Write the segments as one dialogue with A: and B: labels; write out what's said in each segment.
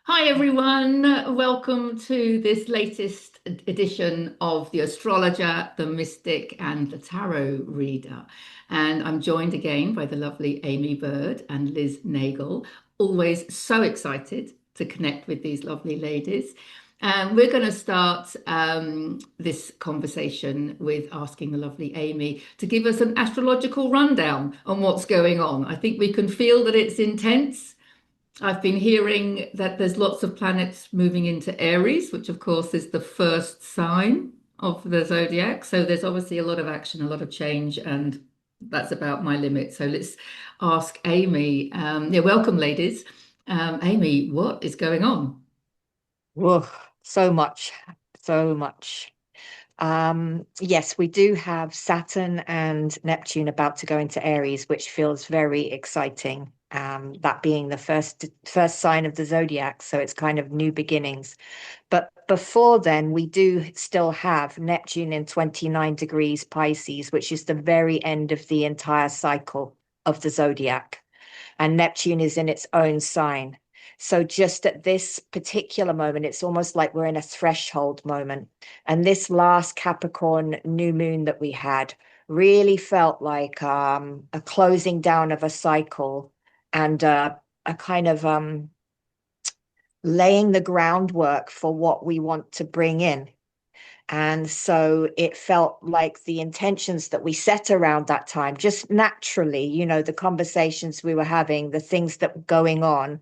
A: Hi everyone, welcome to this latest edition of the Astrologer, the Mystic, and the Tarot Reader. And I'm joined again by the lovely Amy Bird and Liz Nagle. Always so excited to connect with these lovely ladies. And we're going to start this conversation with asking the lovely Amy to give us an astrological rundown on what's going on. I think we can feel that it's intense. I've been hearing that there's lots of planets moving into Aries, which of course is the first sign of the zodiac. So there's obviously a lot of action, a lot of change, and that's about my limit. So let's ask Amy. Yeah, welcome, ladies. Amy, what is going on?
B: Whoa, so much, so much. Yes, we do have Saturn and Neptune about to go into Aries, which feels very exciting. That being the first sign of the zodiac, so it's kind of new beginnings. But before then, we do still have Neptune in 29 degrees Pisces, which is the very end of the entire cycle of the zodiac, and Neptune is in its own sign. So just at this particular moment, it's almost like we're in a threshold moment. And this last Capricorn new moon that we had really felt like a closing down of a cycle and a kind of laying the groundwork for what we want to bring in. And so it felt like the intentions that we set around that time, just naturally, the conversations we were having, the things that were going on,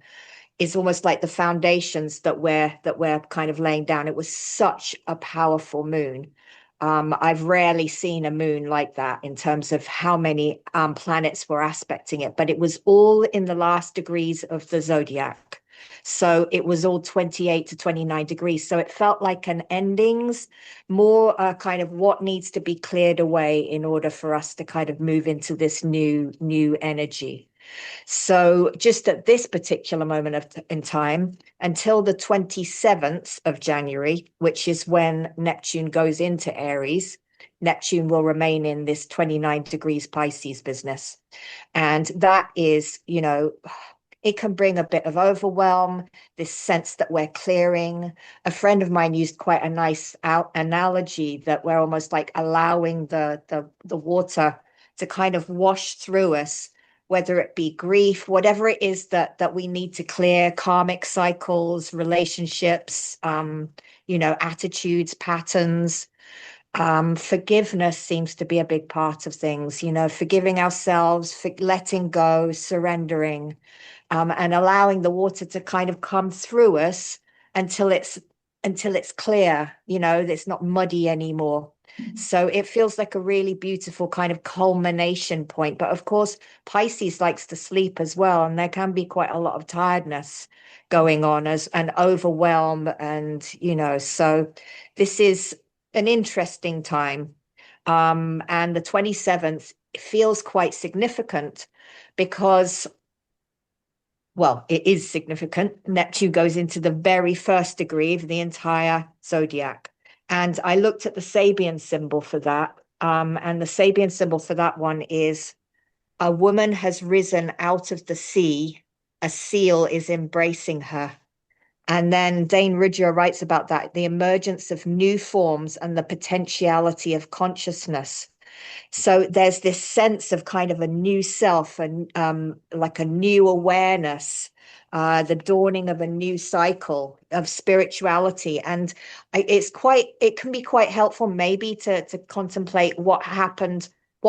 B: is almost like the foundations that we're kind of laying down. It was such a powerful moon. I've rarely seen a moon like that in terms of how many planets were aspecting it, but it was all in the last degrees of the zodiac. So it was all 28 to 29 degrees. So it felt like an endings, more kind of what needs to be cleared away in order for us to kind of move into this new energy. So just at this particular moment in time, until the 27th of January, which is when Neptune goes into Aries, Neptune will remain in this 29 degrees Pisces business. And that is, it can bring a bit of overwhelm, this sense that we're clearing. A friend of mine used quite a nice analogy that we're almost like allowing the water to kind of wash through us, whether it be grief, whatever it is that we need to clear, karmic cycles, relationships, attitudes, patterns. Forgiveness seems to be a big part of things, forgiving ourselves, letting go, surrendering, and allowing the water to kind of come through us until it's clear, it's not muddy anymore. So it feels like a really beautiful kind of culmination point. But of course, Pisces likes to sleep as well, and there can be quite a lot of tiredness going on as an overwhelm, and so this is an interesting time. And the 27th feels quite significant because, well, it is significant. Neptune goes into the very first degree of the entire zodiac. And I looked at the Sabian symbol for that. And the Sabian symbol for that one is a woman has risen out of the sea. A seal is embracing her. And then Dane Rudhyar writes about that, the emergence of new forms and the potentiality of consciousness. So there's this sense of kind of a new self and like a new awareness, the dawning of a new cycle of spirituality. And it can be quite helpful maybe to contemplate what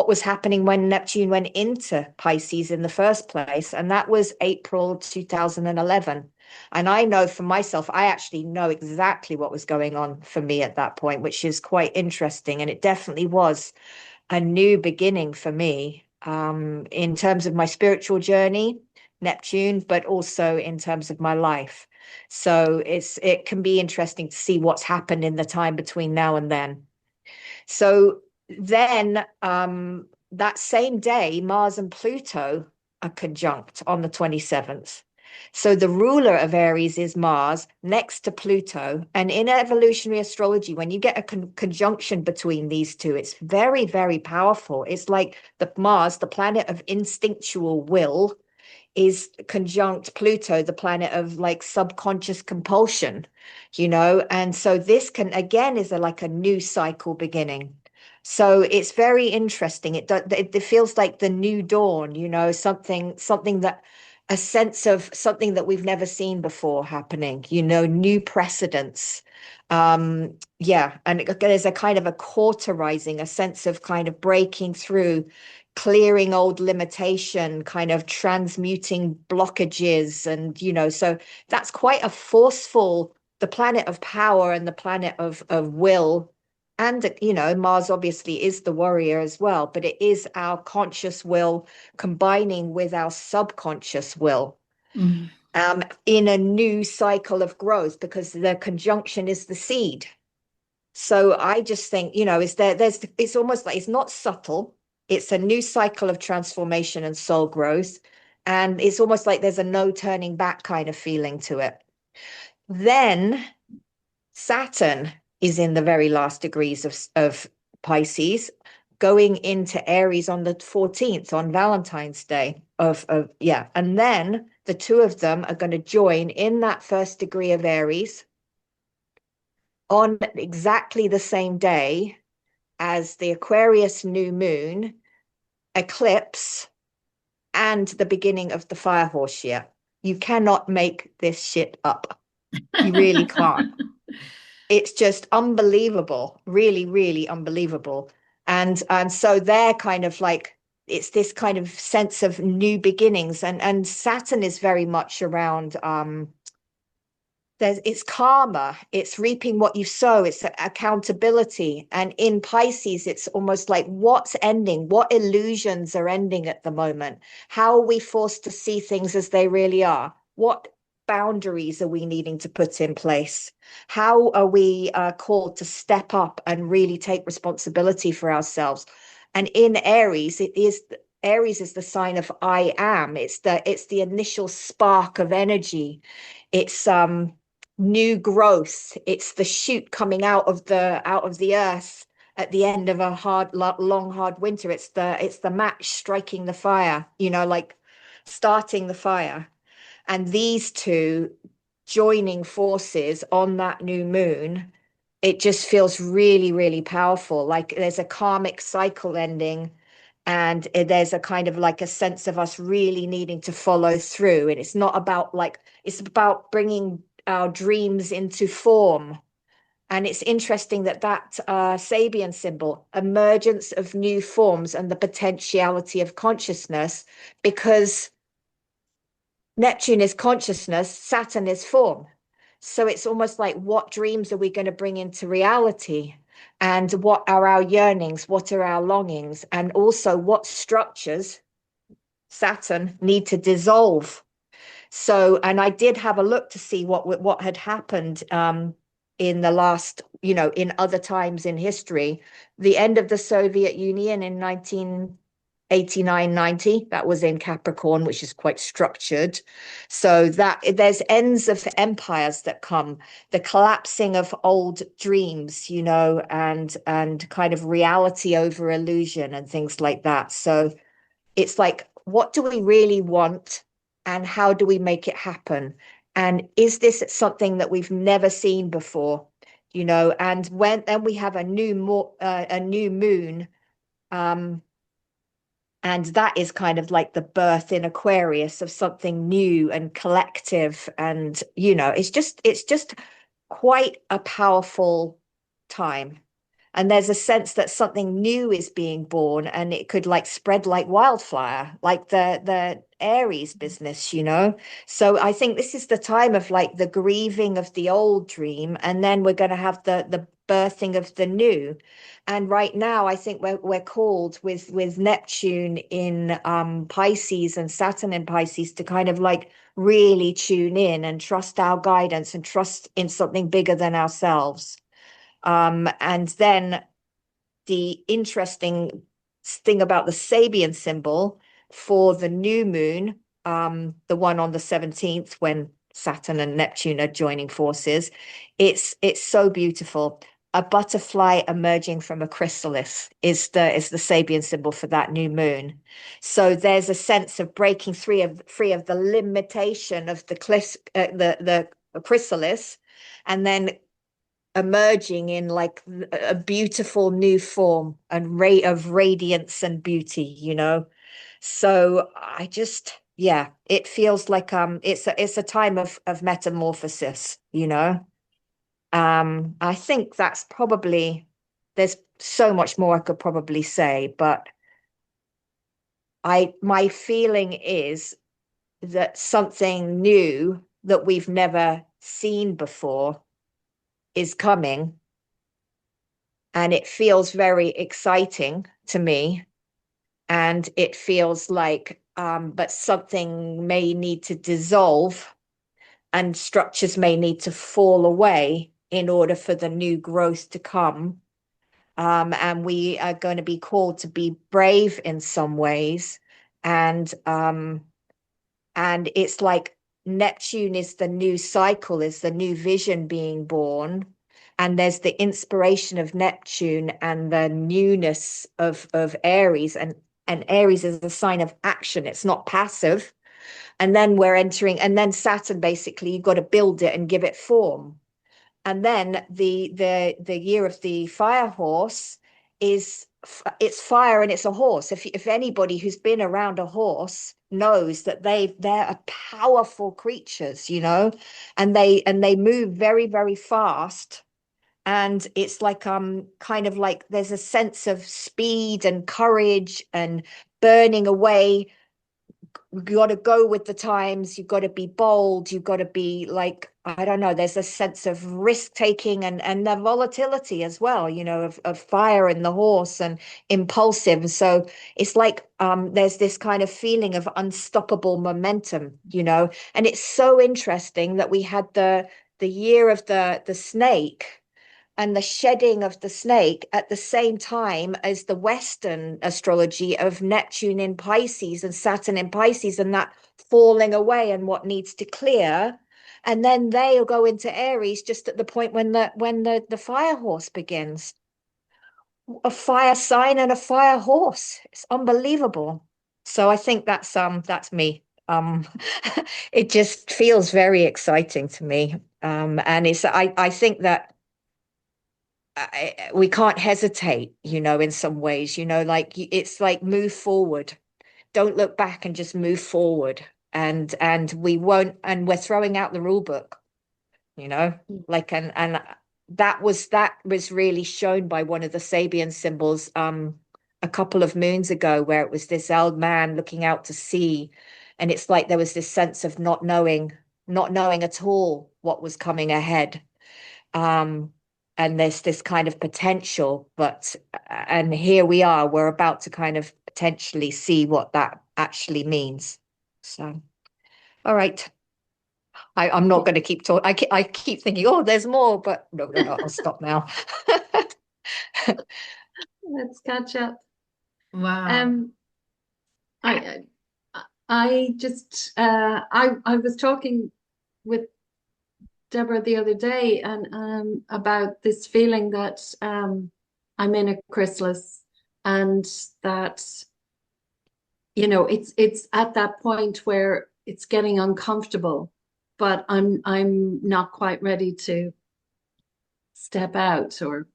B: was happening when Neptune went into Pisces in the first place. And that was April 2011. And I know for myself, I actually know exactly what was going on for me at that point, which is quite interesting. And it definitely was a new beginning for me, in terms of my spiritual journey, Neptune, but also in terms of my life. So it can be interesting to see what's happened in the time between now and then. So then that same day, Mars and Pluto are conjunct on the 27th. So the ruler of Aries is Mars next to Pluto. And in evolutionary astrology, when you get a conjunction between these two, it's very, very powerful. It's like the Mars, the planet of instinctual will, is conjunct Pluto, the planet of like subconscious compulsion, you know, and so this can again is like a new cycle beginning. So it's very interesting. It feels like the new dawn, you know, something that a sense of something that we've never seen before happening, you know, new precedents. Yeah, and there's a kind of a cauterizing, a sense of kind of breaking through, clearing old limitation, kind of transmuting blockages, and you know, so that's quite a forceful, the planet of power and the planet of will. And you know, Mars obviously is the warrior as well, but it is our conscious will combining with our subconscious will
A: Mm.
B: in a new cycle of growth, because the conjunction is the seed. So I just think, you know, it's almost like it's not subtle. It's a new cycle of transformation and soul growth. And it's almost like there's a no turning back kind of feeling to it. Then Saturn is in the very last degrees of Pisces, going into Aries on the 14th, on Valentine's Day yeah. And then the two of them are going to join in that first degree of Aries on exactly the same day as the Aquarius new moon, eclipse, and the beginning of the fire horse year. You cannot make this shit up. You really can't. It's just unbelievable, really, really unbelievable. And so they're kind of like it's this kind of sense of new beginnings, and Saturn is very much around it's karma, it's reaping what you sow, it's accountability. And in Pisces, it's almost like what's ending, what illusions are ending at the moment? How are we forced to see things as they really are? What boundaries are we needing to put in place? How are we called to step up and really take responsibility for ourselves? And in Aries is the sign of I am. It's the initial spark of energy. It's new growth. It's the shoot coming out of the earth at the end of a long, hard winter. It's the match striking the fire, you know, like starting the fire. And these two joining forces on that new moon, it just feels really, really powerful. Like there's a karmic cycle ending, and there's a kind of like a sense of us really needing to follow through. And it's not about like, it's about bringing our dreams into form. And it's interesting that Sabian symbol, emergence of new forms and the potentiality of consciousness, because Neptune is consciousness, Saturn is form. So it's almost like, what dreams are we going to bring into reality? And what are our yearnings? What are our longings? And also, what structures, Saturn, need to dissolve? So, and I did have a look to see what had happened in the last, you know, in other times in history. The end of the Soviet Union in 1989, 90, that was in Capricorn, which is quite structured. So that there's ends of empires that come, the collapsing of old dreams, you know, and kind of reality over illusion and things like that. So it's like, what do we really want, and how do we make it happen? And is this something that we've never seen before? You know, and when then we have a new moon, um, and that is kind of like the birth in Aquarius of something new and collective. And you know, it's just quite a powerful time. And there's a sense that something new is being born, and it could like spread like wildfire, like the Aries business, you know. So I think this is the time of like the grieving of the old dream, and then we're going to have the birthing of the new. And right now I think we're called with Neptune in Pisces and Saturn in Pisces to kind of like really tune in and trust our guidance and trust in something bigger than ourselves. And then the interesting thing about the Sabian symbol for the new moon, the one on the 17th when Saturn and Neptune are joining forces, it's so beautiful. a butterfly emerging from a chrysalis is the Sabian symbol for that new moon. So there's a sense of breaking free of the limitation of the chrysalis, and then emerging in like a beautiful new form and ray of radiance and beauty, So I just, yeah, it feels like it's a time of metamorphosis, I think that's probably, there's so much more I could probably say, but my feeling is that something new that we've never seen before is coming, and it feels very exciting to me, and it feels like but something may need to dissolve and structures may need to fall away in order for the new growth to come. And we are going to be called to be brave in some ways. And it's like Neptune is the new cycle, is the new vision being born. And there's the inspiration of Neptune and the newness of Aries. And Aries is a sign of action. It's not passive. And then we're entering, and then Saturn, basically, you've got to build it and give it form. And then the year of the fire horse is, it's fire and it's a horse. If anybody who's been around a horse knows that they're powerful creatures, and they move very, very fast. And it's like kind of like there's a sense of speed and courage and burning away. You got to go with the times. You've got to be bold. You've got to be like, I don't know, there's a sense of risk taking and the volatility as well, of fire in the horse and impulsive. So it's like there's this kind of feeling of unstoppable momentum, and it's so interesting that we had the year of the snake and the shedding of the snake at the same time as the Western astrology of Neptune in Pisces and Saturn in Pisces, and that falling away and what needs to clear. And then they'll go into Aries just at the point when the fire horse begins. A fire sign and a fire horse. It's unbelievable. So I think that's me. It just feels very exciting to me. And I think that we can't hesitate, in some ways, like it's like move forward. Don't look back and just move forward. And we won't, and we're throwing out the rule book, you know, like and that was really shown by one of the Sabian symbols a couple of moons ago, where it was this old man looking out to sea, and it's like there was this sense of not knowing at all what was coming ahead. um, and there's this kind of potential, and here we are, we're about to kind of potentially see what that actually means. So, all right, I'm not going to keep talking. I keep thinking, oh, there's more, but no, no, no, I'll stop now.
C: Let's catch up.
A: Wow.
C: Um, I I just I was talking with Deborah the other day and about this feeling that I'm in a chrysalis, and that it's at that point where it's getting uncomfortable, but I'm not quite ready to step out or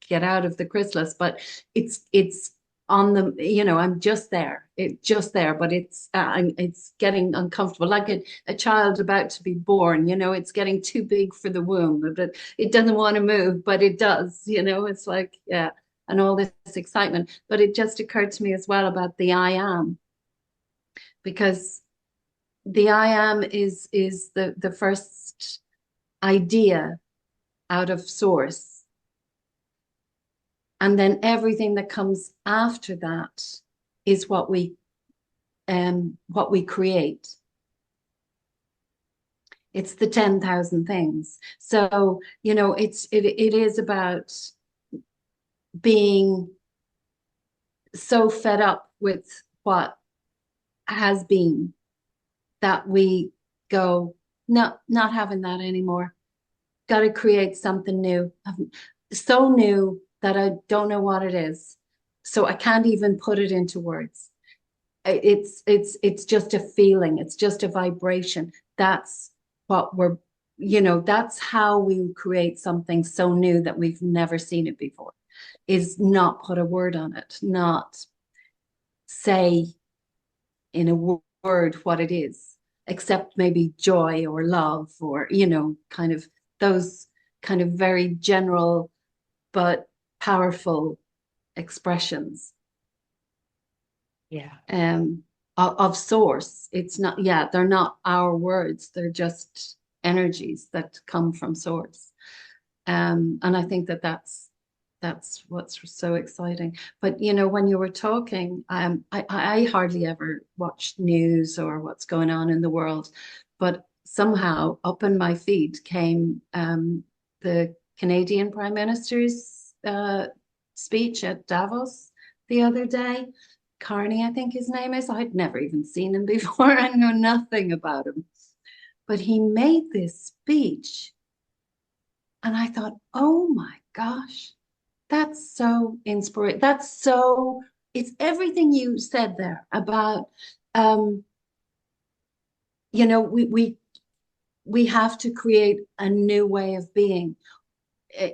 C: get out of the chrysalis, but it's on the, I'm just there, but it's getting uncomfortable, like a child about to be born. It's getting too big for the womb, but it doesn't want to move, but it does. It's like, yeah, and all this excitement. But it just occurred to me as well about the I am, because the I am is the first idea out of source. And then everything that comes after that is what we create. It's the 10,000 things. So, it is about being so fed up with what has been that we go, no, not having that anymore. got to create something new. So new that I don't know what it is. So I can't even put it into words. It's just a feeling. It's just a vibration. That's what we're, that's how we create something so new that we've never seen it before, is not put a word on it, not say in a word what it is, except maybe joy or love or, kind of those kind of very general but powerful expressions
B: Yeah.
C: Of source. It's not, yeah, they're not our words, they're just energies that come from source. And I think that that's what's so exciting. But when you were talking, I hardly ever watch news or what's going on in the world, but somehow up in my feed came the Canadian Prime Minister's speech at Davos the other day. Carney, I think his name is. I'd never even seen him before. I know nothing about him. But he made this speech, and I thought, oh my gosh, that's so inspiring. It's everything you said there about, um, we have to create a new way of being.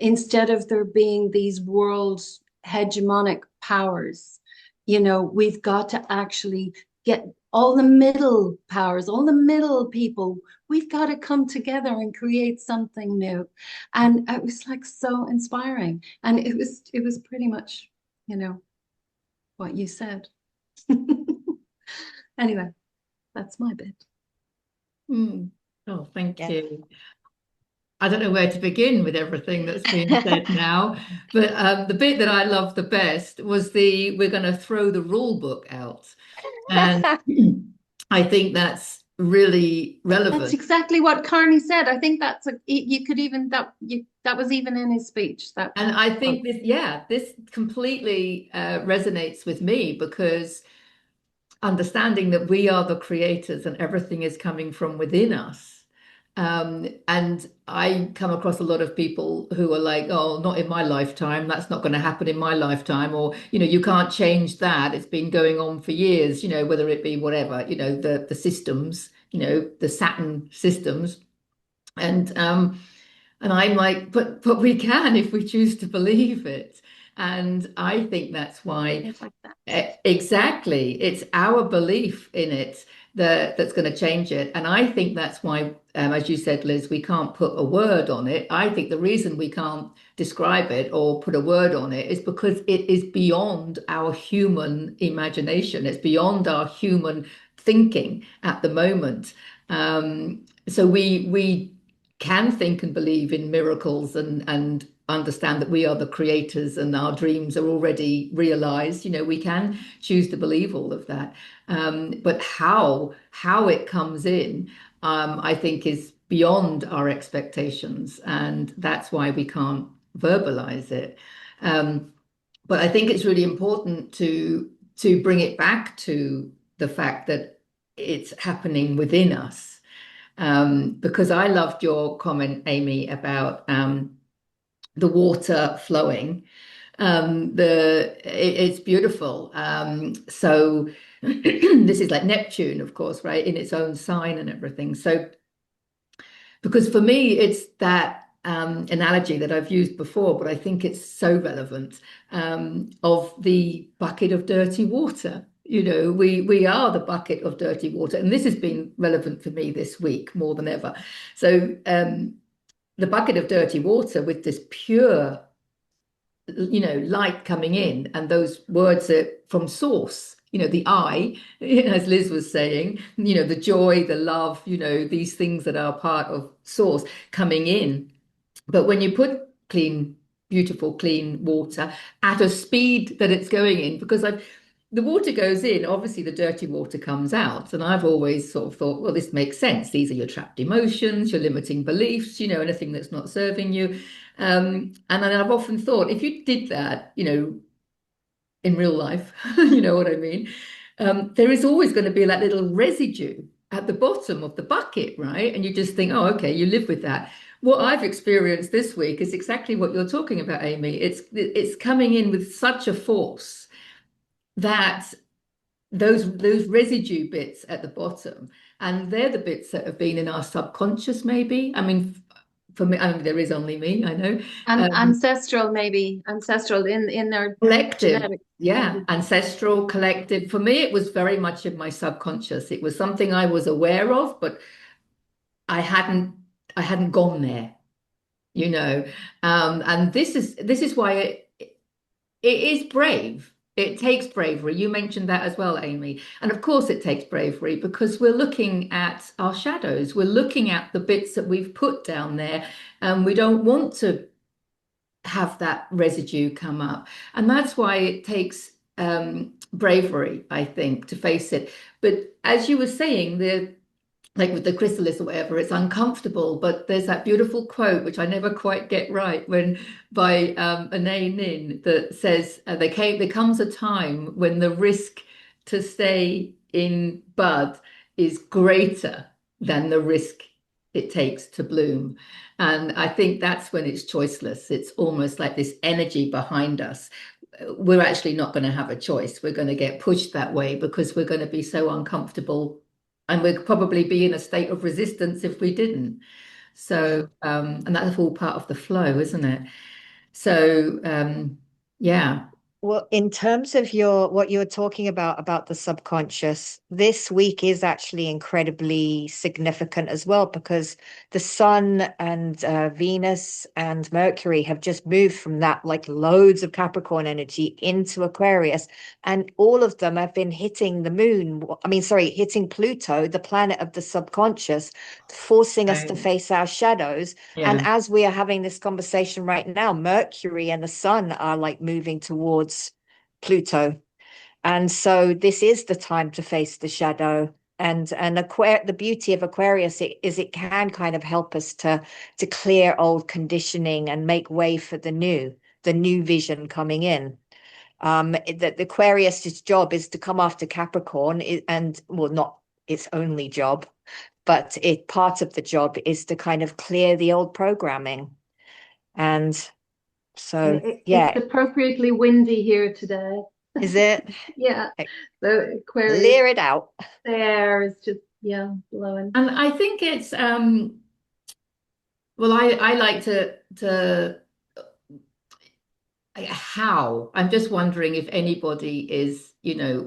C: Instead of there being these world hegemonic powers, we've got to actually get all the middle powers, all the middle people. We've got to come together and create something new. And it was like so inspiring. And it was pretty much, what you said. Anyway, that's my bit.
A: Oh, thank
B: Yeah.
A: you. I don't know where to begin with everything that's been said now, but the bit that I loved the best was the we're going to throw the rule book out. And I think that's really
C: That's
A: relevant.
C: exactly what Carney said. I think you could even that was even in his speech, that
A: And I
C: quote.
A: think this, yeah, this completely resonates with me because understanding that we are the creators and everything is coming from within us. And I come across a lot of people who are like, oh, not in my lifetime. That's not going to happen in my lifetime. Or, you can't change that. It's been going on for years, whether it be whatever, the systems, the Saturn systems. And I'm like, but we can if we choose to believe it. And I think that's why
C: It's like that.
A: exactly it's our belief in it that's going to change it. And I think that's why, as you said, Liz, we can't put a word on it. I think the reason we can't describe it or put a word on it is because it is beyond our human imagination. It's beyond our human thinking at the moment. So we can think and believe in miracles and understand that we are the creators and our dreams are already realized. We can choose to believe all of that. But how it comes in, I think, is beyond our expectations, and that's why we can't verbalize it. But I think it's really important to bring it back to the fact that it's happening within us. Because I loved your comment, Amy, about the water flowing. It's beautiful. So this is like Neptune, of course, right, in its own sign and everything. So because for me, it's that analogy that I've used before, but I think it's so relevant, of the bucket of dirty water. We are the bucket of dirty water, and this has been relevant for me this week more than ever. So the bucket of dirty water with this pure, light coming in, and those words are from source. The I, as Liz was saying, the joy, the love, these things that are part of source coming in. But when you put clean, beautiful, clean water at a speed that it's going in, because the water goes in, obviously the dirty water comes out. And I've always sort of thought, well, this makes sense. These are your trapped emotions, your limiting beliefs, anything that's not serving you. And then I've often thought, if you did that, in real life, you know what I mean? There is always going to be that little residue at the bottom of the bucket, right? And you just think, oh, okay, you live with that. what I've experienced this week is exactly what you're talking about, Amy. It's coming in with such a force that those residue bits at the bottom, and they're the bits that have been in our subconscious, maybe. I mean, for me, I mean, there is only me, I know.
C: And
A: Um,
C: ancestral, maybe ancestral in our
A: Collective,
C: genetics,
A: yeah,
C: maybe.
A: ancestral, collective. For me, it was very much in my subconscious. It was something I was aware of, but I hadn't I hadn't gone there, you know. And this is why it is brave. It takes bravery. You mentioned that as well, Amy. And of course, it takes bravery because we're looking at our shadows. We're looking at the bits that we've put down there, and we don't want to have that residue come up. And that's why it takes bravery, I think, to face it. But as you were saying, the like with the chrysalis or whatever, it's uncomfortable. But there's that beautiful quote, which I never quite get right, when by Anaïs Nin that says, there comes a time when the risk to stay in bud is greater than the risk it takes to bloom. And I think that's when it's choiceless. It's almost like this energy behind us. We're actually not going to have a choice. We're going to get pushed that way because we're going to be so uncomfortable, and we'd probably be in a state of resistance if we didn't. So, and that's all part of the flow, isn't it? So, yeah.
B: Well, in terms of what you're talking about the subconscious, this week is actually incredibly significant as well because the sun and Venus and Mercury have just moved from that like loads of Capricorn energy into Aquarius, and all of them have been hitting the moon. I mean, sorry, hitting Pluto, the planet of the subconscious, forcing us to
A: Right.
B: face our shadows. And
A: Yeah.
B: as we are having this conversation right now, Mercury and the sun are like moving towards Pluto. And so this is the time to face the shadow. And the beauty of Aquarius is it can kind of help us to clear old conditioning and make way for the new vision coming in. That the Aquarius's job is to come after Capricorn, and well, not its only job, but it part of the job is to kind of clear the old programming. And so,
C: It's
B: yeah,
C: appropriately windy here today.
B: is it?
C: Yeah. So Aquarius,
B: Clear it out.
C: the air is just, yeah, blowing.
A: And I think it's well, I like to how I'm just wondering if anybody is,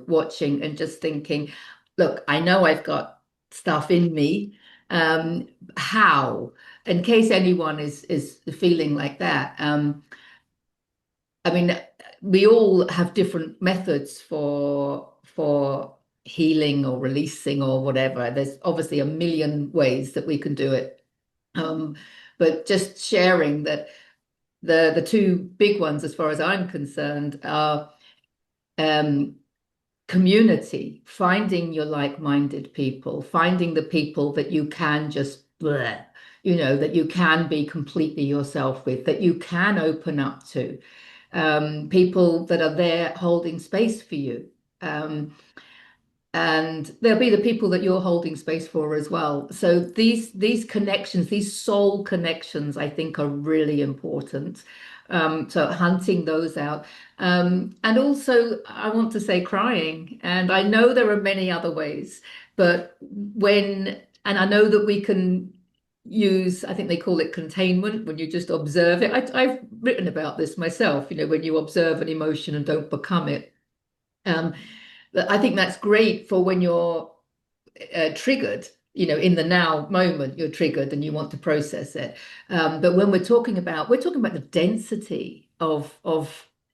A: watching and just thinking, look, I know I've got stuff in me. How, in case anyone is feeling like that. I mean, we all have different methods for healing or releasing or whatever. There's obviously a million ways that we can do it. Um, but just sharing that the two big ones, as far as I'm concerned, are um, community, finding your like-minded people, finding the people that you can just bleh, that you can be completely yourself with, that you can open up to, people that are there holding space for you. Um, and there'll be the people that you're holding space for as well. So these connections, these soul connections, I think are really important. So hunting those out. And also I want to say crying. And I know there are many other ways, but and I know that we can use, I think they call it containment, when you just observe it. I've written about this myself, when you observe an emotion and don't become it. Um, I think that's great for when you're triggered, in the now moment, you're triggered and you want to process it. But when we're talking about the density of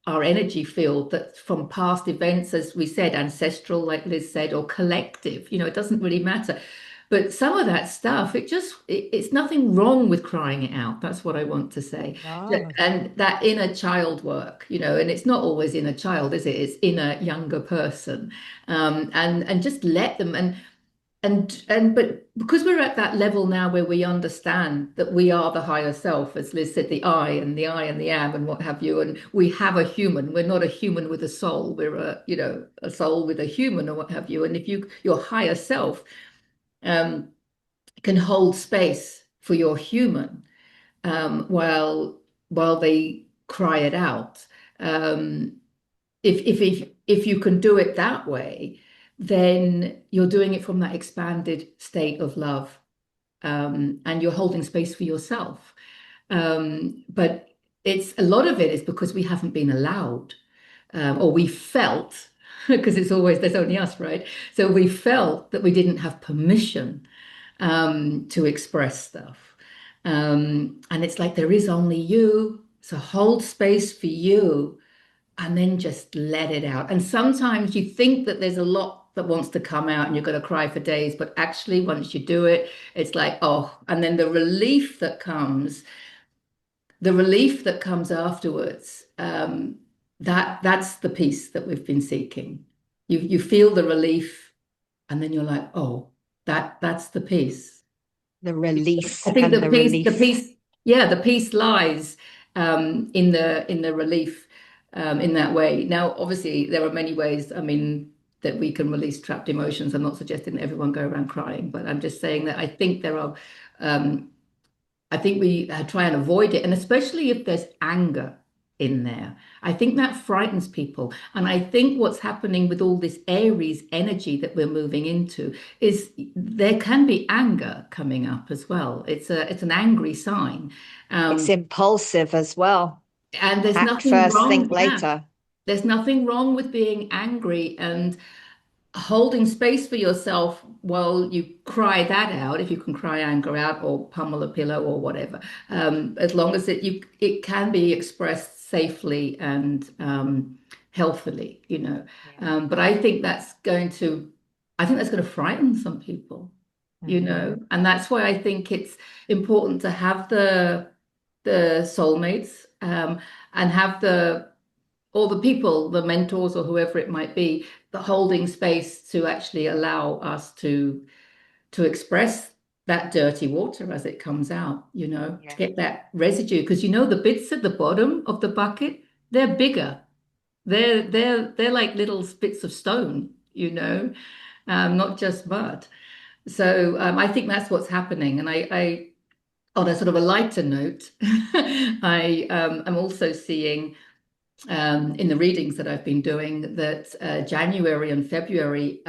A: our energy field that's from past events, as we said, ancestral, like Liz said, or collective, it doesn't really matter. But some of that stuff, it's nothing wrong with crying it out. That's what I want to say.
B: No.
A: And that inner child work, and it's not always inner child, is it? It's inner younger person. And just let them, but because we're at that level now where we understand that we are the higher self, as Liz said, the I and the am and what have you, and we have a human. We're not a human with a soul. We're a soul with a human or what have you. And if your higher self um, can hold space for your human, while they cry it out. Um, if you can do it that way, then you're doing it from that expanded state of love, and you're holding space for yourself. But it's a lot of it is because we haven't been allowed, or we felt, because it's always there's only us, right? So we felt that we didn't have permission to express stuff. And it's like there is only you, so hold space for you and then just let it out. And sometimes you think that there's a lot that wants to come out and you're going to cry for days, but actually, once you do it, it's like, oh, and then the relief that comes afterwards, that's the peace that we've been seeking. You feel the relief, and then you're like, oh, that's the peace.
B: The
A: I
B: release
A: think
B: and the relief.
A: yeah, the peace lies in the relief in that way. Now, obviously, there are many ways. I mean, that we can release trapped emotions. I'm not suggesting that everyone go around crying, but I'm just saying that I think there are. Um, I think we try and avoid it, and especially if there's anger in there. I think that frightens people. And I think what's happening with all this Aries energy that we're moving into is there can be anger coming up as well. It's an angry sign.
B: It's
A: Um,
B: impulsive as well.
A: and there's
B: Act
A: nothing
B: first,
A: wrong,
B: think
A: yeah.
B: later.
A: There's nothing wrong with being angry and holding space for yourself while you cry that out, if you can cry anger out or pummel a pillow or whatever, as long as it can be expressed safely and healthily, you know.
B: Yeah.
A: But I think that's going to frighten some people, you know, and that's why I think it's important to have the soulmates, and have the or the people, the mentors or whoever it might be, the holding space to actually allow us to express that dirty water as it comes out, you know, to
B: Yeah.
A: get that residue. Because you know the bits at the bottom of the bucket, they're bigger. They're like little bits of stone, you know, not just mud. So I think that's what's happening. And I on a sort of a lighter note, I am also seeing in the readings that I've been doing that January and February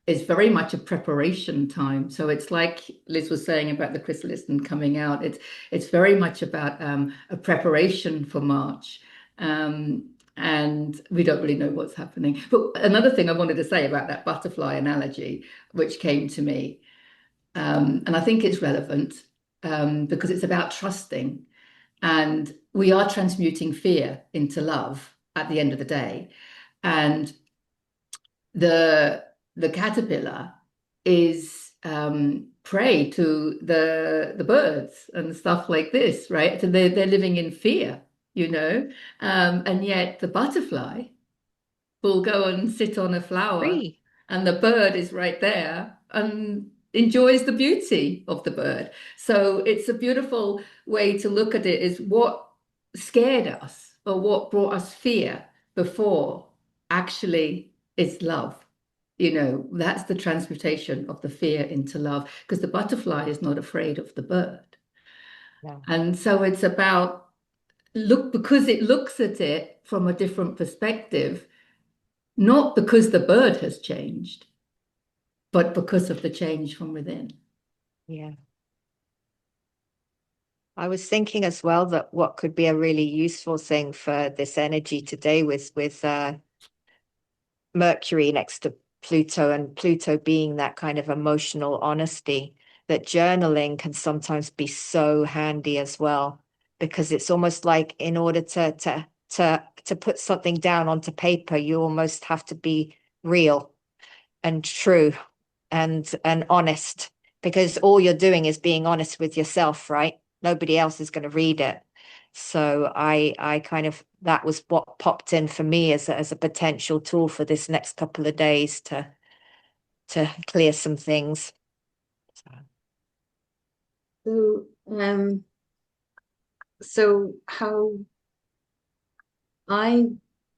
A: is very much a preparation time. So it's like Liz was saying about the chrysalis and coming out. It's very much about a preparation for March. And we don't really know what's happening. But another thing I wanted to say about that butterfly analogy, which came to me, and I think it's relevant because it's about trusting. And we are transmuting fear into love at the end of the day. And the the caterpillar is prey to the birds and stuff like this, right? So they're living in fear, you know. And yet the butterfly will go and sit on a flower,
B: Free.
A: and the bird is right there and enjoys the beauty of the bird. So it's a beautiful way to look at it, is what scared us or what brought us fear before actually is love. You know, that's the transmutation of the fear into love, because the butterfly is not afraid of the bird.
B: No.
A: And so it's about because it looks at it from a different perspective, not because the bird has changed, but because of the change from within.
B: Yeah. I was thinking as well that what could be a really useful thing for this energy today with Mercury next to Pluto, and Pluto being that kind of emotional honesty, that journaling can sometimes be so handy as well, because it's almost like in order to put something down onto paper, you almost have to be real and true and honest, because all you're doing is being honest with yourself, right? Nobody else is going to read it. So I kind of, that was what popped in for me as a potential tool for this next couple of days to clear some things.
C: So, so how I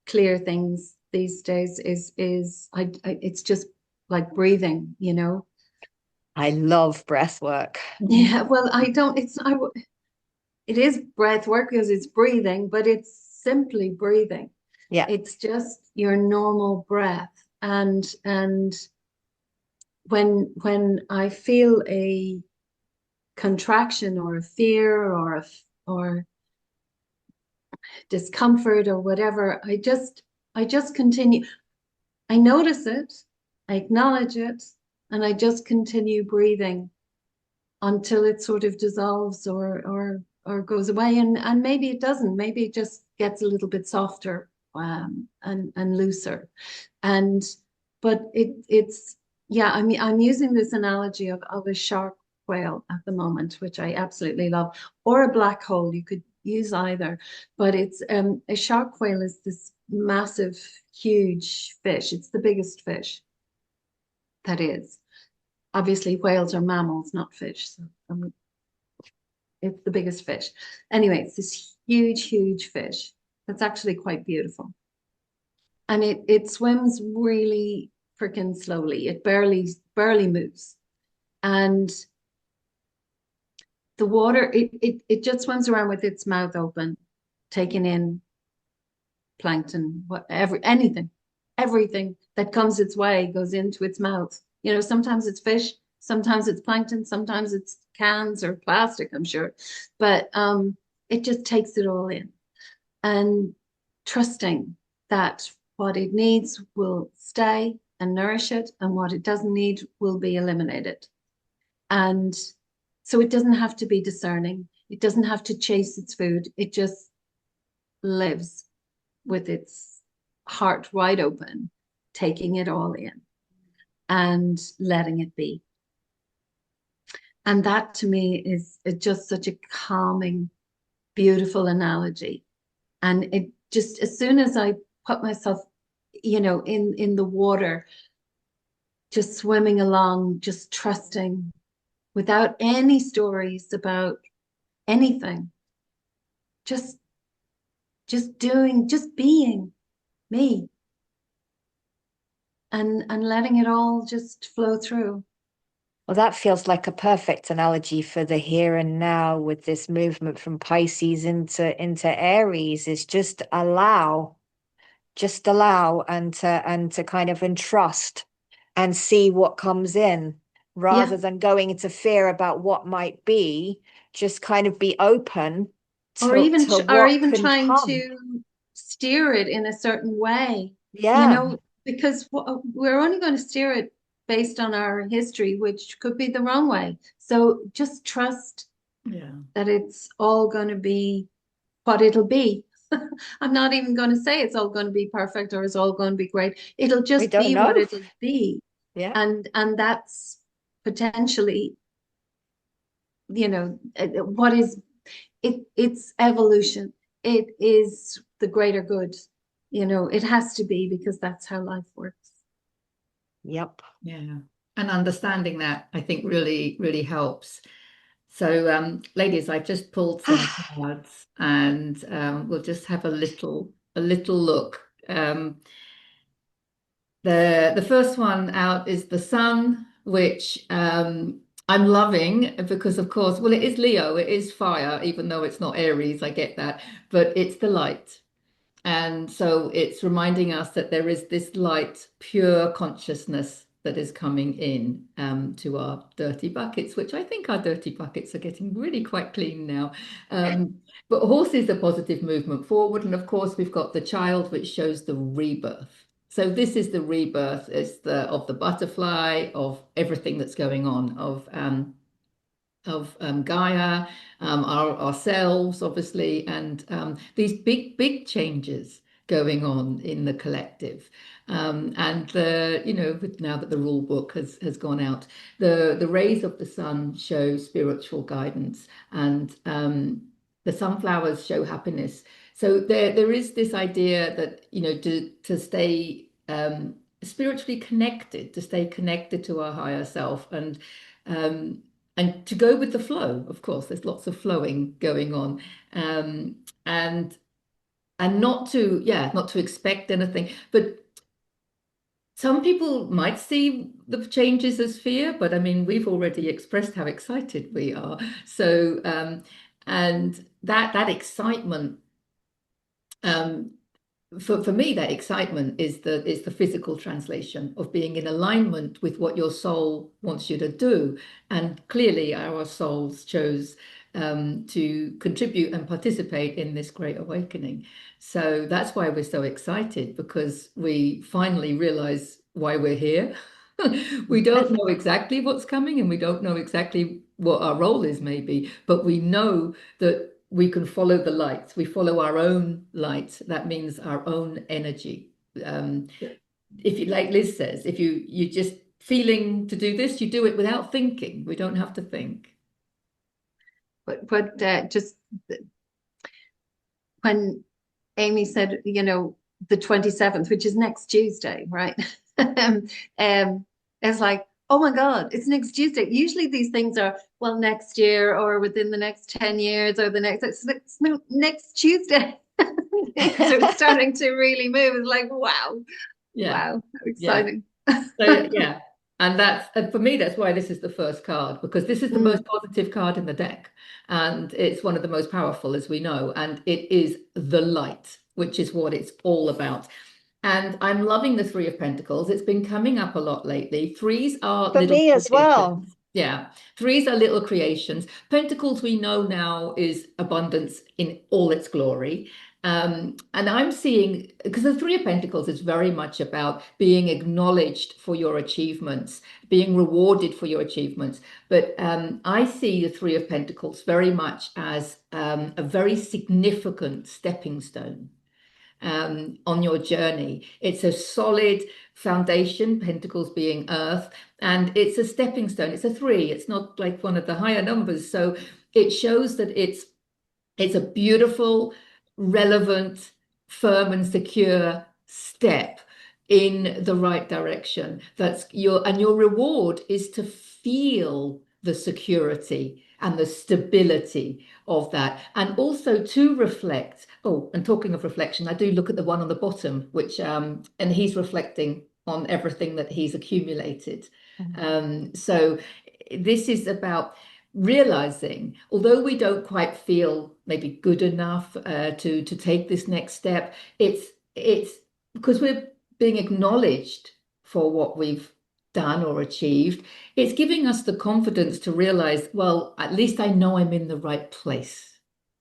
C: clear things these days is it's just like breathing, you know.
B: I love breath work.
C: Yeah, well, I don't. It's I. it is breath work because it's breathing, but it's simply breathing.
B: Yeah.
C: It's just your normal breath. And when I feel a contraction or a fear or discomfort or whatever, I just continue. I notice it, I acknowledge it, and I just continue breathing until it sort of dissolves or goes away. And maybe it doesn't. Maybe it just gets a little bit softer and looser. And but it's yeah, I mean I'm using this analogy of a shark whale at the moment, which I absolutely love, or a black hole. You could use either, but it's a shark whale is this massive, huge fish. It's the biggest fish that is. Obviously, whales are mammals, not fish. So it's the biggest fish. Anyway, it's this huge, huge fish that's actually quite beautiful. And it swims really freaking slowly. It barely moves. And the water, it just swims around with its mouth open, taking in plankton, whatever, anything, everything that comes its way goes into its mouth. You know, sometimes it's fish, sometimes it's plankton, sometimes it's cans or plastic, I'm sure. But it just takes it all in and trusting that what it needs will stay and nourish it, and what it doesn't need will be eliminated. And so it doesn't have to be discerning. It doesn't have to chase its food. It just lives with its heart wide open, taking it all in and letting it be. And that to me is just such a calming, beautiful analogy. And it just, as soon as I put myself, in the water, just swimming along, just trusting without any stories about anything, just doing, just being me and letting it all just flow through.
B: Well, that feels like a perfect analogy for the here and now with this movement from Pisces into Aries is just allow and to kind of entrust and see what comes in
C: Yeah.
B: rather than going into fear about what might be, just kind of be open
C: Or
B: to
C: or
B: what
C: even
B: can
C: trying
B: come.
C: to steer it in a certain way, you
B: Yeah,
C: know, because we're only going to steer it based on our history, which could be the wrong way. So just trust
A: Yeah.
C: that it's all going to be what it'll be. I'm not even going to say it's all going to be perfect or it's all going to be great. It'll
B: we
C: just
B: don't
C: be what
B: know.
C: it'll be.
B: Yeah,
C: And that's potentially, what is it's evolution. It is the greater good. It has to be because that's how life works.
B: yep.
A: Yeah. And understanding that, I think, really, really helps. So, ladies, I've just pulled some cards, and we'll just have a little look. The first one out is the sun, which I'm loving because, of course, well, it is Leo, it is fire, even though it's not Aries. I get that, but it's the light. And so it's reminding us that there is this light, pure consciousness that is coming in to our dirty buckets, which I think our dirty buckets are getting really quite clean now. But horse is a positive movement forward. And of course, we've got the child, which shows the rebirth. So this is the rebirth, it's of the butterfly, of everything that's going on, of Gaia, ourselves, obviously, and these big, big changes going on in the collective. And now that the rule book has gone out, the rays of the sun show spiritual guidance, and the sunflowers show happiness. So there is this idea that to stay spiritually connected, to stay connected to our higher self, um, and to go with the flow. Of course, there's lots of flowing going on, um, and not to expect anything. But some people might see the changes as fear, but I mean, we've already expressed how excited we are. So, And that excitement, um, for me, that excitement is the physical translation of being in alignment with what your soul wants you to do. And clearly, our souls chose to contribute and participate in this great awakening. So that's why we're so excited, because we finally realize why we're here. We don't know exactly what's coming, and we don't know exactly what our role is, maybe, but we know that we can follow the light. We follow our own light. That means our own energy. Um, if you, like Liz says, if you just feeling to do this, you do it without thinking. We don't have to think.
C: But just when Amy said, the 27th, which is next Tuesday, right? It's like, oh my God, it's next Tuesday. Usually these things are, well, next year or within the next 10 years or it's next Tuesday. So it's starting to really move. It's like, wow,
A: Yeah,
C: wow, how
A: yeah.
C: exciting.
A: So yeah, and that's and for me, that's why this is the first card, because this is the most
C: Mm.
A: positive card in the deck, and it's one of the most powerful, as we know, and it is the light, which is what it's all about. And I'm loving the Three of Pentacles. It's been coming up a lot lately. Threes are
B: For
A: little
B: me as well.
A: creations. Yeah, threes are little creations. Pentacles, we know now, is abundance in all its glory. And I'm seeing, because the Three of Pentacles is very much about being acknowledged for your achievements, being rewarded for your achievements. But I see the Three of Pentacles very much as a very significant stepping stone on your journey. It's a solid foundation, pentacles being earth, and it's a stepping stone. It's a three. It's not like one of the higher numbers. So it shows that it's a beautiful, relevant, firm and secure step in the right direction. That's your reward is to feel the security and the stability of that, and also to reflect. Oh, and talking of reflection, I do look at the one on the bottom, which and he's reflecting on everything that he's accumulated.
B: Mhm.
A: So this is about realizing, although we don't quite feel maybe good enough to take this next step, it's because we're being acknowledged for what we've done or achieved. It's giving us the confidence to realize, well, at least I know I'm in the right place.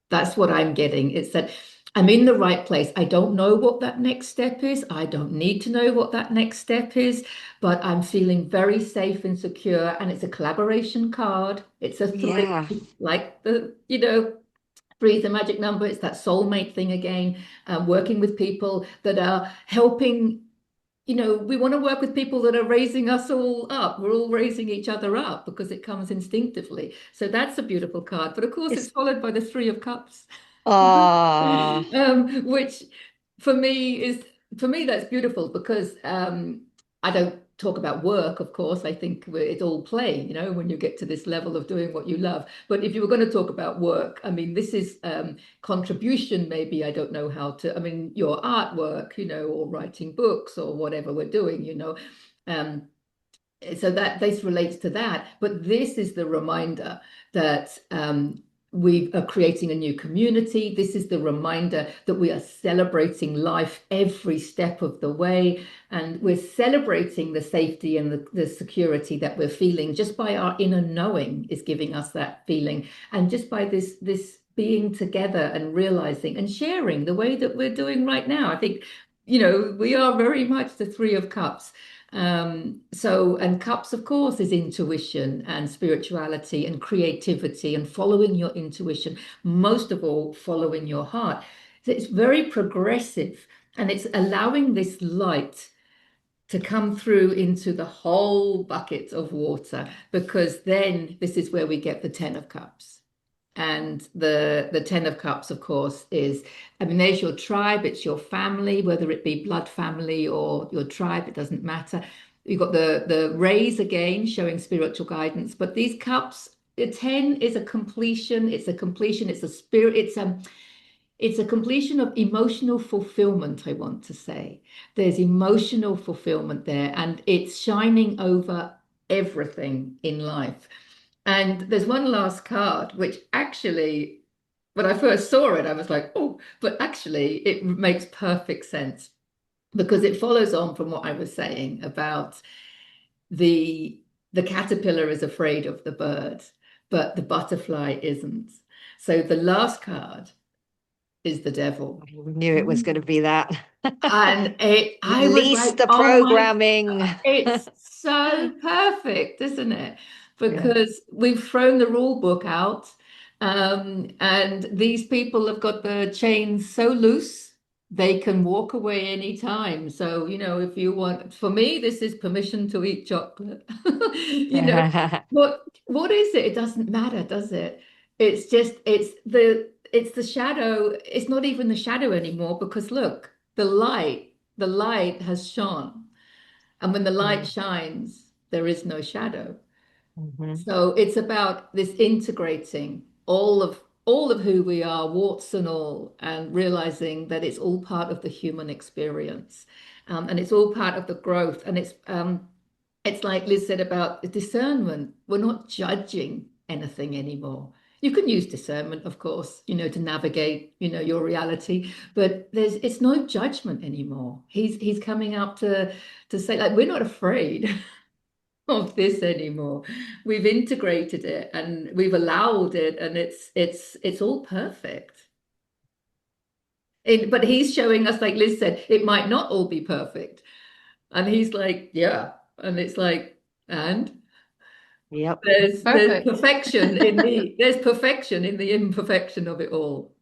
A: That's what I'm getting. It's that I'm in the right place. I don't know what that next step is. I don't need to know what that next step is, but I'm feeling very safe and secure. And it's a collaboration card. It's a three,
B: Yeah.
A: like three is the magic number. It's that soulmate thing again, working with people that are helping. We want to work with people that are raising us all up. We're all raising each other up because it comes instinctively. So that's a beautiful card. But of course, it's
B: It's
A: followed by the Three of Cups.
B: ah,
A: Which for me that's beautiful because I don't talk about work, of course. I think it's all play, when you get to this level of doing what you love. But if you were going to talk about work, I mean, this is contribution, maybe. I don't know how to, I mean, your artwork, or writing books or whatever we're doing, um, so that this relates to that, but this is the reminder that we are creating a new community. This is the reminder that we are celebrating life every step of the way, and we're celebrating the safety and the security that we're feeling just by our inner knowing is giving us that feeling, and just by this being together and realizing and sharing the way that we're doing right now. I think we are very much the Three of Cups. And cups, of course, is intuition and spirituality and creativity and following your intuition, most of all, following your heart. So it's very progressive, and it's allowing this light to come through into the whole bucket of water, because then this is where we get the Ten of Cups. And the Ten of Cups, of course, is, I mean, there's your tribe, it's your family, whether it be blood family or your tribe, it doesn't matter. You've got the rays again showing spiritual guidance, but these cups, the 10 is a completion, it's a spirit, it's a completion of emotional fulfillment, I want to say. There's emotional fulfillment there, and it's shining over everything in life. And there's one last card, which actually when I first saw it, I was like, oh, but actually it makes perfect sense because it follows on from what I was saying about the the caterpillar is afraid of the bird, but the butterfly isn't. So the last card is the devil.
B: I knew it was going to
C: Mm.
B: be that.
A: And I was
B: Release
A: like,
B: the
A: oh my,
B: programming.
A: it's so perfect, isn't it?
B: Yeah.
A: Because we've thrown the rule book out, and these people have got the chains so loose, they can walk away anytime. So, if you want, for me, this is permission to eat chocolate. You know, what is it? It doesn't matter, does it? It's just, it's the shadow. It's not even the shadow anymore because look, the light has shone. And when the light
B: Mm.
A: shines, there is no shadow.
B: Mhm.
A: So it's about this integrating all of who we are, warts and all, and realizing that it's all part of the human experience, and it's all part of the growth. And it's like Liz said about discernment. We're not judging anything anymore. You can use discernment, of course, to navigate, your reality, but it's no judgment anymore. He's coming up to say, like, we're not afraid of this anymore. We've integrated it and we've allowed it, and it's all perfect. But he's showing us, like Liz said, it might not all be perfect. And he's like, yeah. And it's like, and
B: Yep.
A: there's
C: Perfect.
A: perfection in the imperfection of it all.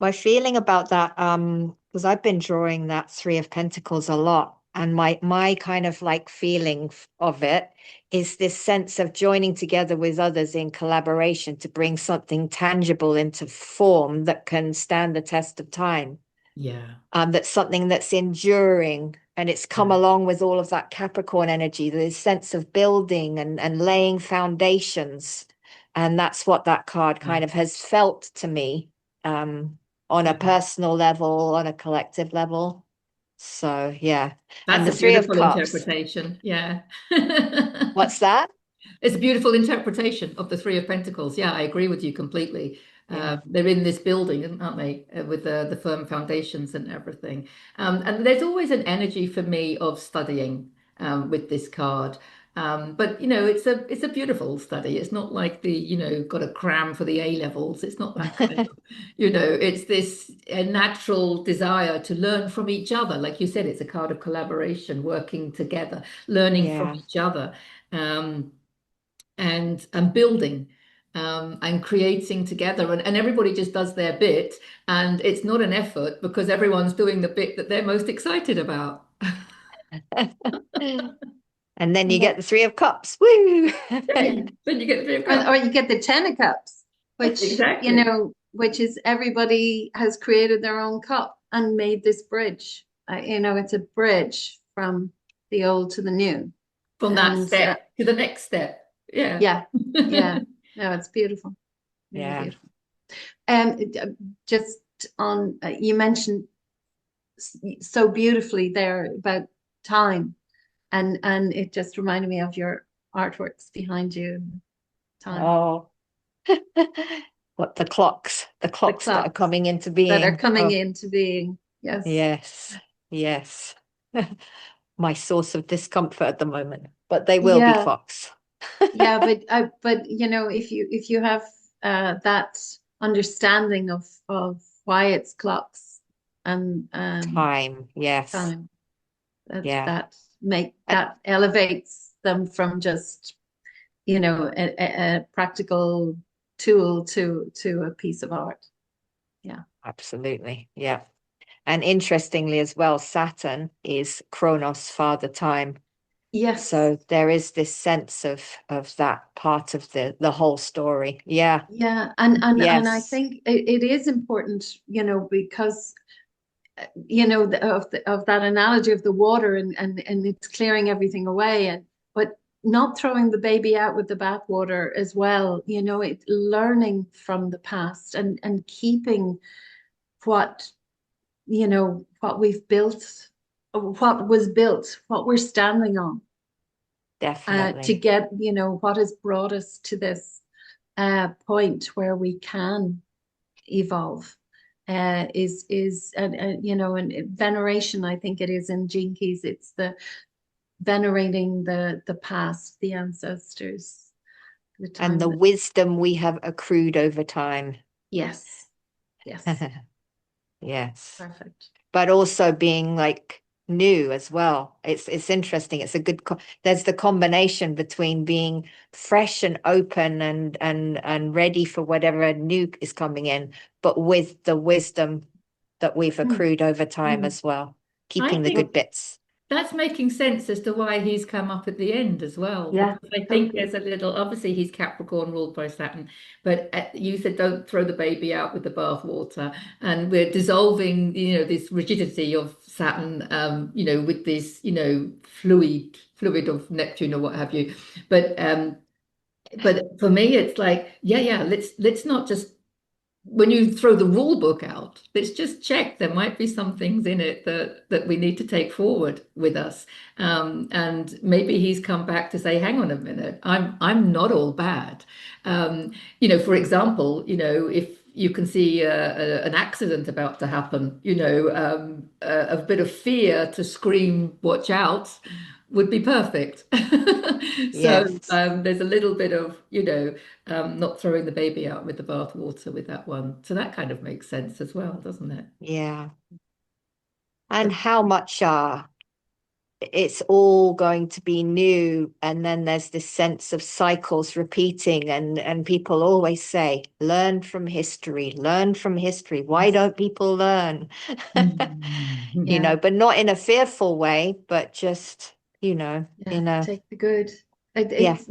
B: My feeling about that, because I've been drawing that Three of Pentacles a lot, and my kind of like feeling of it is this sense of joining together with others in collaboration to bring something tangible into form that can stand the test of time.
A: Yeah.
B: That's something that's enduring, and it's come
A: Yeah.
B: along with all of that Capricorn energy, the sense of building and laying foundations. And that's what that card
A: Yeah.
B: kind of has felt to me, on a
A: Yeah.
B: personal level, on a collective level. So yeah. And
A: That's
B: the
A: a
B: Three of
A: beautiful
B: Cups.
A: interpretation. Yeah.
B: What's that?
A: It's a beautiful interpretation of the Three of Pentacles. Yeah, I agree with you completely.
B: Yeah.
A: They're in this building, aren't they, with the firm foundations and everything. And there's always an energy for me of studying with this card. But it's a beautiful study. It's not like got to cram for the A levels. It's not that kind of, it's this a natural desire to learn from each other. Like you said, it's a card of collaboration, working together, learning from
B: Yeah.
A: each other. And building, and creating together, and everybody just does their bit, and it's not an effort because everyone's doing the bit that they're most excited about.
B: And then you
C: Yeah.
B: get the Three of Cups. Woo!
A: Then you get the Three of
C: Or
A: Cups.
C: you get the Ten of Cups, which,
A: Exactly.
C: which is everybody has created their own cup and made this bridge. It's a bridge from the old to the new.
A: From that
C: And
A: step to the next step. Yeah.
C: yeah, yeah, no, it's beautiful, really
B: Yeah.
C: beautiful. Just on, you mentioned so beautifully there about time, and it just reminded me of your artworks behind you, time,
B: Oh. What the
C: the
B: clocks that are
C: clocks
B: coming into
C: that are
B: being.
C: coming
B: Oh,
C: into being. Yes.
B: yes, yes. My source of discomfort at the moment, but they will be
C: Yeah.
B: clocks.
C: Yeah, but if you have that understanding of why it's clocks and
B: Time, yes,
C: time, that
B: yeah.
C: that make
B: A-
C: that elevates them from just a practical tool to a piece of art. Yeah.
B: Absolutely, yeah. And interestingly as well, Saturn is Chronos, father time.
C: Yes.
B: So there is this sense of that part of the whole story. Yeah,
C: Yeah. And I
B: yes,
C: think it is important, because of that analogy of the water, and it's clearing everything away, but not throwing the baby out with the bathwater as well. It learning from the past and keeping what what we've built, what was built, what we're standing on, to
B: definitely.
C: get what has brought us to this, point where we can evolve. Is and you know, and veneration, I think it is in Gene Keys, it's the venerating the past, the ancestors, the
B: And
C: time
B: the
C: that,
B: wisdom we have accrued over time.
C: yes, yes,
B: Yes.
C: perfect.
B: But also being like new as well. It's interesting. It's a good there's the combination between being fresh and open and ready for whatever new is coming in, but with the wisdom that we've
C: Mm,
B: accrued over time
C: mm.
B: as well,
A: I
B: keeping the good
A: think
B: bits.
A: that's making sense as to why he's come up at the end as well,
C: Yeah,
A: because I think
C: totally.
A: there's a little, obviously he's Capricorn ruled by Saturn, but you said don't throw the baby out with the bathwater, and we're dissolving, this rigidity of Saturn, with this, fluid of Neptune or what have you. But for me, it's like, yeah, let's not just when you throw the rule book out, let's just check there might be some things in it that we need to take forward with us. And maybe he's come back to say, hang on a minute, I'm not all bad. For example, if you can see an accident about to happen, a bit of fear to scream, watch out, would be perfect. So
B: Yes.
A: there's a little bit of, not throwing the baby out with the bathwater with that one. So that kind of makes sense as well, doesn't it?
B: Yeah. And
A: But
B: how much it's all going to be new, and then there's this sense of cycles repeating, and people always say learn from history. Why
C: Yes.
B: don't people learn?
C: Yeah,
B: But not in a fearful way, but just
C: yeah.
B: in a
C: Take the good.
B: yeah.
C: It's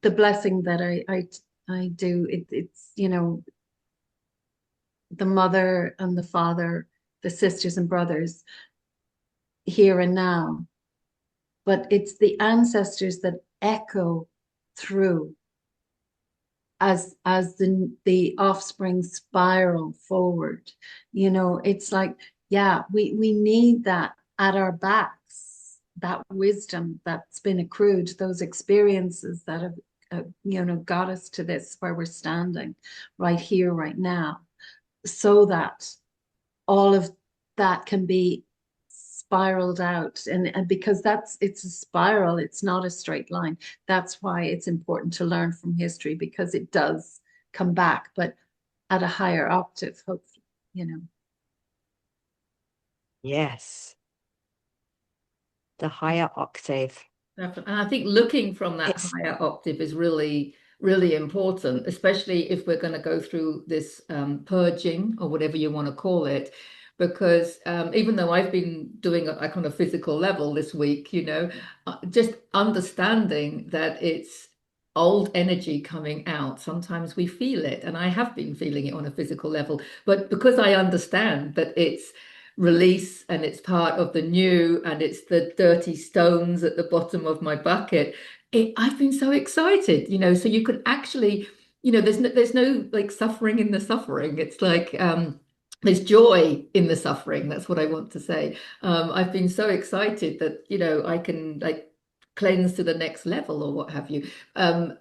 C: the blessing that I do. It's the mother and the father, the sisters and brothers here and now, but it's the ancestors that echo through as the offspring spiral forward. It's like, yeah, we need that at our backs, that wisdom that's been accrued, those experiences that have got us to this where we're standing right here, right now, so that all of that can be spiraled out, and because it's a spiral, it's not a straight line. That's why it's important to learn from history, because it does come back, but at a higher octave, hopefully,
B: Yes, the higher octave.
A: definitely. And I think looking from that
B: It's
A: higher octave is really, really important, especially if we're going to go through this purging or whatever you want to call it. Because even though I've been doing it like on a physical level this week, just understanding that it's old energy coming out, sometimes we feel it. And I have been feeling it on a physical level. But because I understand that it's release and it's part of the new and it's the dirty stones at the bottom of my bucket, I've been so excited, so you can actually, there's no like suffering in the suffering. It's like there's joy in the suffering. That's what I want to say. I've been so excited that, I can like cleanse to the next level or what have you.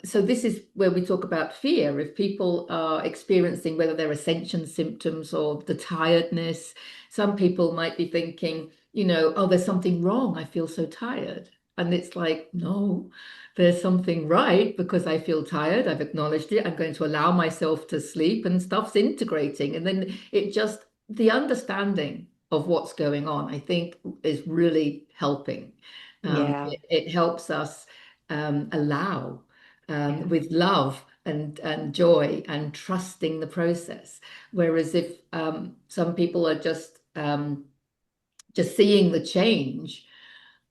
A: So this is where we talk about fear. If people are experiencing whether they're ascension symptoms or the tiredness, some people might be thinking, oh, there's something wrong. I feel so tired. And it's like, no, there's something right because I feel tired. I've acknowledged it. I'm going to allow myself to sleep and stuff's integrating. And then the understanding of what's going on, I think, is really helping.
B: yeah,
A: It helps us allow
B: yeah,
A: with love and joy and trusting the process. Whereas if some people are just seeing the change,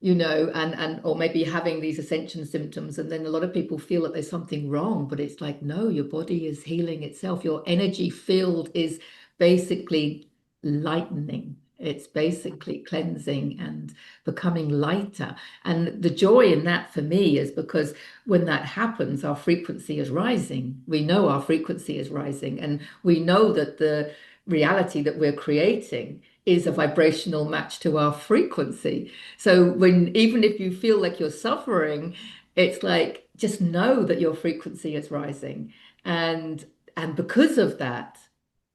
A: and or maybe having these ascension symptoms, and then a lot of people feel that there's something wrong, but it's like, no, your body is healing itself. Your energy field is basically lightening. It's basically cleansing and becoming lighter. And the joy in that for me is because when that happens, our frequency is rising. We know our frequency is rising, and we know that the reality that we're creating is a vibrational match to our frequency. So even if you feel like you're suffering, it's like just know that your frequency is rising. And because of that,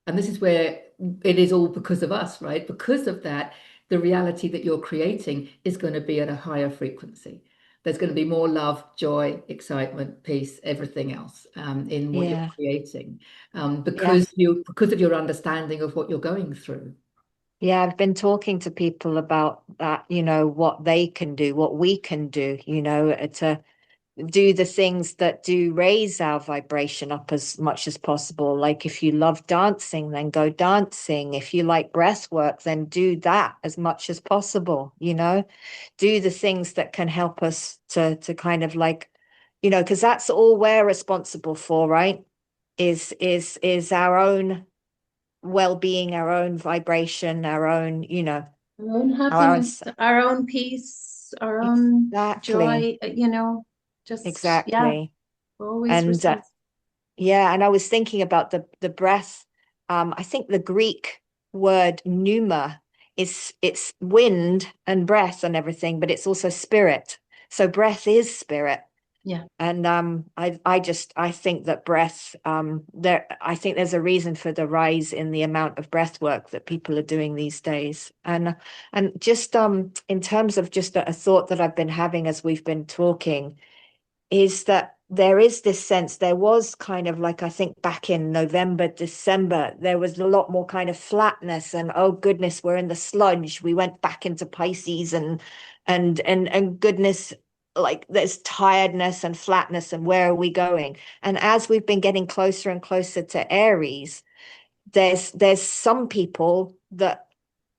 A: and this is where it is all because of us, right? Because of that, the reality that you're creating is going to be at a higher frequency. There's going to be more love, joy, excitement, peace, everything else in what you're
B: Yeah.
A: creating,
B: Yeah.
A: because of your understanding of what you're going through.
B: Yeah, I've been talking to people about that, what they can do, what we can do, to do the things that do raise our vibration up as much as possible. Like if you love dancing, then go dancing. If you like breath work, then do that as much as possible, do the things that can help us to kind of like, because that's all we're responsible for, right? Is our own well-being, our own vibration, our own,
C: Our own
B: our own
C: happiness, our own peace, our own
B: exactly,
C: joy, just, yeah,
B: exactly.
C: always
B: And
C: responsible.
B: yeah, and I was thinking about the breath. I think the Greek word pneuma is it's wind and breath and everything, but it's also spirit. So breath is spirit.
C: Yeah.
B: And I think that breath I think there's a reason for the rise in the amount of breath work that people are doing these days. And just in terms of just a thought that I've been having as we've been talking is that there is this sense, there was kind of like, I think back in November, December, there was a lot more kind of flatness and, oh goodness, we're in the sludge. We went back into Pisces and goodness, like there's tiredness and flatness and where are we going? And as we've been getting closer and closer to Aries, there's some people that,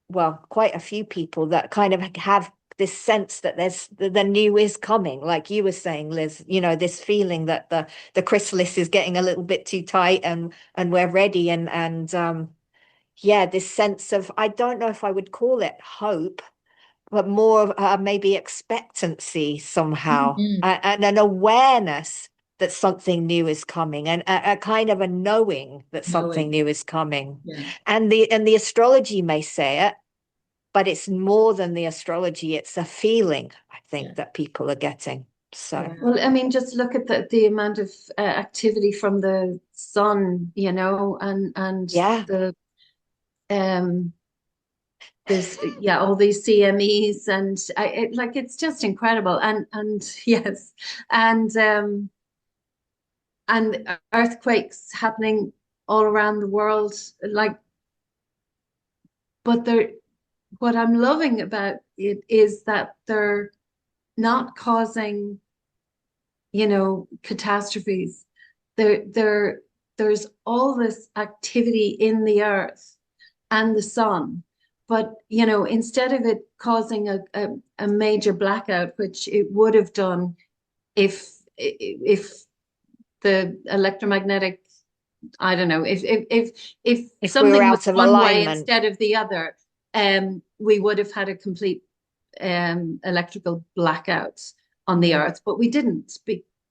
B: well, quite a few people that kind of have this sense that there's the new is coming, like you were saying, Liz, this feeling that the chrysalis is getting a little bit too tight and we're ready and yeah, this sense of, I don't know if I would call it hope, but more of maybe expectancy somehow,
A: Mhm.
B: and an awareness that something new is coming, and a kind of a knowing that something
A: Knowing,
B: new is coming.
A: yeah,
B: And the astrology may say it, but it's more than the astrology. It's a feeling, I
A: yeah,
B: think, that people are getting. So,
A: yeah.
C: Well, I mean, just look at the amount of activity from the sun, and
B: yeah,
C: the um there's yeah all these CMEs and like it's just incredible and yes and earthquakes happening all around the world, like, but they're what I'm loving about it is that they're not causing, catastrophes. There's all this activity in the earth and the sun, but instead of it causing a major blackout, which it would have done if the electromagnetic, I don't know, if
B: if we were
C: something was
B: out of
C: one way
B: alignment,
C: instead of the other, we would have had a complete electrical blackout on the
B: mm,
C: earth, but we didn't.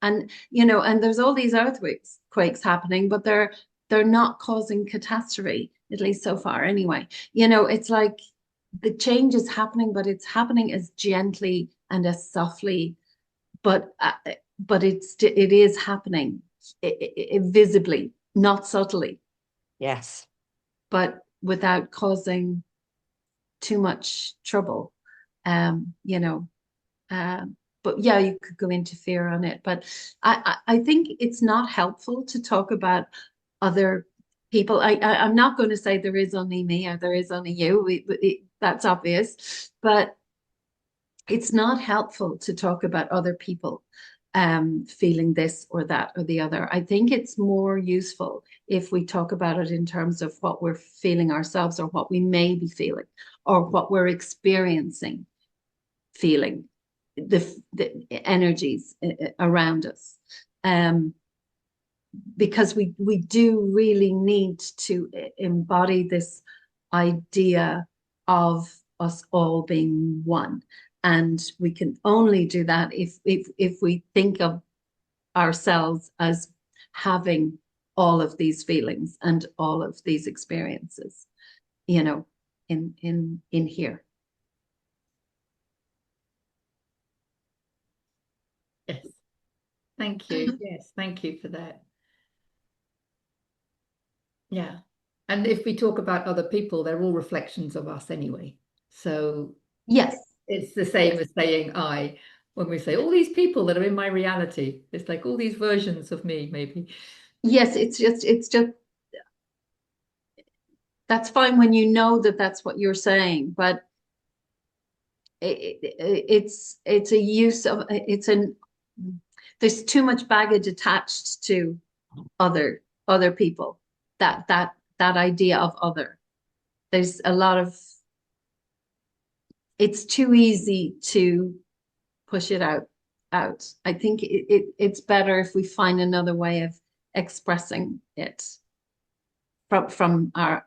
C: And and there's all these earthquakes quakes happening, but they're not causing catastrophe, at least so far anyway. It's like the change is happening, but it's happening as gently and as softly, but it is happening visibly, not subtly,
B: yes,
C: but without causing too much trouble. Um, you know, but yeah, you could go into fear on it. But I think it's not helpful to talk about other people. I'm not going to say there is only me or there is only you. That's obvious, but it's not helpful to talk about other people feeling this or that or the other. I think it's more useful if we talk about it in terms of what we're feeling ourselves or what we may be feeling or what we're experiencing, feeling the energies around us. Because we do really need to embody this idea of us all being one. And we can only do that if we think of ourselves as having all of these feelings and all of these experiences, you know, in here.
A: Yes. Thank you. Yes, thank you for that. Yeah. And if we talk about other people, they're all reflections of us anyway. So
C: Yes,
A: it's the same
C: yes,
A: as saying I, when we say all these people that are in my reality, it's like all these versions of me, maybe.
C: yes. It's just that's fine when you know that that's what you're saying, but it's a use of it's an there's too much baggage attached to other people. That idea of other. There's a lot of it's too easy to push it out. I think it's better if we find another way of expressing it from our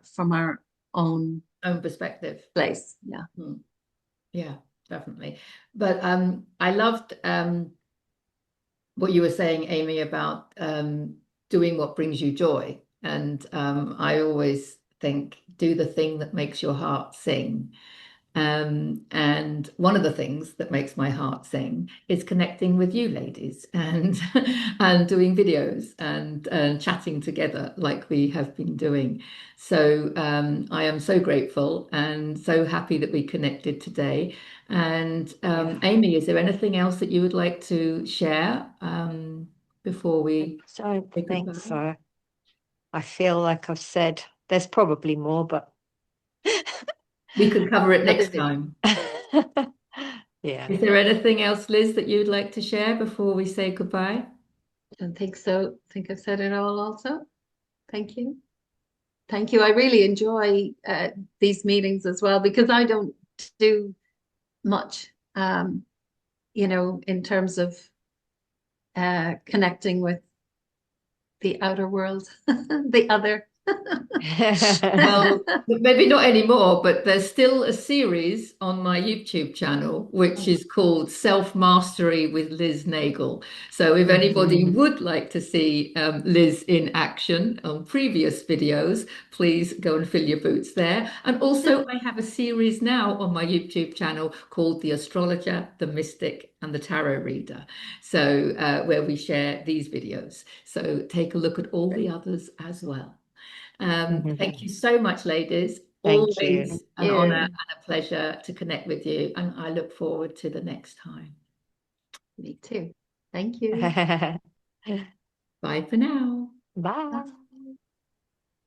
C: own
A: Own perspective.
C: place. Yeah.
A: Hmm. Yeah, definitely. But I loved what you were saying, Amy, about doing what brings you joy. And I always think, do the thing that makes your heart sing. And one of the things that makes my heart sing is connecting with you ladies and and doing videos and chatting together like we have been doing. So I am so grateful and so happy that we connected today. And
B: Yeah.
A: Amy, is there anything else that you would like to share before
B: I
A: we
B: don't
A: say
B: think
A: goodbye?
B: so. I feel like I've said there's probably more, but
A: We could cover it
C: Other
A: next
C: than
A: time.
B: yeah.
A: Is there anything else, Liz, that you'd like to share before we say goodbye?
C: I don't think so. I think I've said it all also. Thank you. Thank you. I really enjoy these meetings as well because I don't do much, in terms of connecting with the outer world, the other.
A: Well, maybe not anymore, but there's still a series on my YouTube channel, which is called Self Mastery with Liz Nagle. So if anybody would like to see Liz in action on previous videos, please go and fill your boots there. And also, I have a series now on my YouTube channel called The Astrologer, the Mystic, and the Tarot Reader. So where we share these videos. So take a look at all the others as well. Thank you so much, ladies.
B: Thank you.
A: Always an honor
C: You.
A: and a pleasure to connect with you, and I look forward to the next time.
C: Me too. Thank you.
A: Bye for now.
B: Bye.
C: Bye.